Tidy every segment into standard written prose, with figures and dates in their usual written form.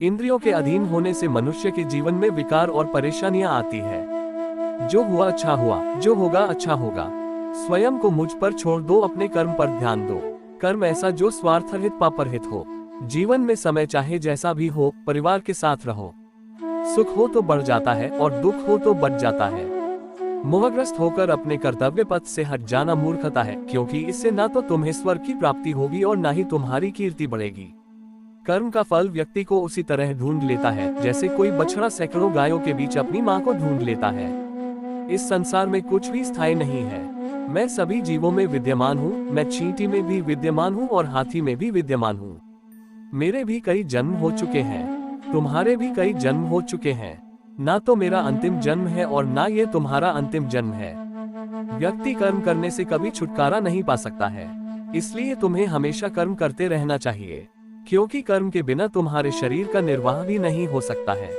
इंद्रियों के अधीन होने से मनुष्य के जीवन में विकार और परेशानियां आती है। जो हुआ अच्छा हुआ, जो होगा अच्छा होगा। स्वयं को मुझ पर छोड़ दो, अपने कर्म पर ध्यान दो। कर्म ऐसा जो स्वार्थरहित पापरहित हो। जीवन में समय चाहे जैसा भी हो, परिवार के साथ रहो। सुख हो तो बढ़ जाता है और दुख हो तो बढ़ जाता है। मोहग्रस्त होकर अपने कर्तव्य पथ से हट जाना मूर्खता है, क्योंकि इससे ना तो तुम्हें स्वर्ग की प्राप्ति होगी और ना ही तुम्हारी कीर्ति बढ़ेगी। कर्म का फल व्यक्ति को उसी तरह ढूंढ लेता है जैसे कोई बछड़ा सैकड़ों गायों के बीच अपनी मां को ढूंढ लेता है। इस संसार में कुछ भी स्थायी नहीं है। मैं सभी जीवों में विद्यमान हूँ। मैं चींटी में भी विद्यमान हूँ और हाथी में भी विद्यमान हूँ। मेरे भी कई जन्म हो चुके हैं, तुम्हारे भी कई जन्म हो चुके हैं। ना तो मेरा अंतिम जन्म है और ना ये तुम्हारा अंतिम जन्म है। व्यक्ति कर्म करने से कभी छुटकारा नहीं पा सकता है, इसलिए तुम्हें हमेशा कर्म करते रहना चाहिए, क्योंकि कर्म के बिना तुम्हारे शरीर का निर्वाह भी नहीं हो सकता है।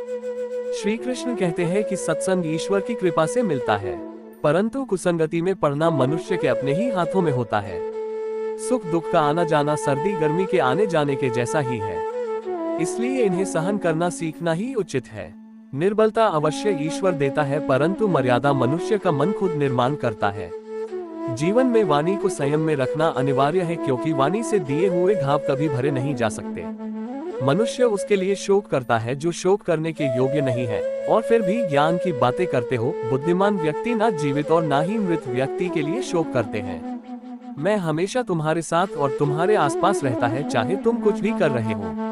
श्री कृष्ण कहते हैं कि सत्संग ईश्वर की कृपा से मिलता है, परंतु कुसंगति में पड़ना मनुष्य के अपने ही हाथों में होता है। सुख दुख का आना जाना सर्दी गर्मी के आने जाने के जैसा ही है, इसलिए इन्हें सहन करना सीखना ही उचित है। निर्बलता अवश्य ईश्वर देता है, परंतु मर्यादा मनुष्य का मन खुद निर्माण करता है। जीवन में वाणी को संयम में रखना अनिवार्य है, क्योंकि वाणी से दिए हुए घाव कभी भरे नहीं जा सकते। मनुष्य उसके लिए शोक करता है जो शोक करने के योग्य नहीं है, और फिर भी ज्ञान की बातें करते हो। बुद्धिमान व्यक्ति ना जीवित और ना ही मृत व्यक्ति के लिए शोक करते हैं। मैं हमेशा तुम्हारे साथ और तुम्हारे आसपास रहता है, चाहे तुम कुछ भी कर रहे हो।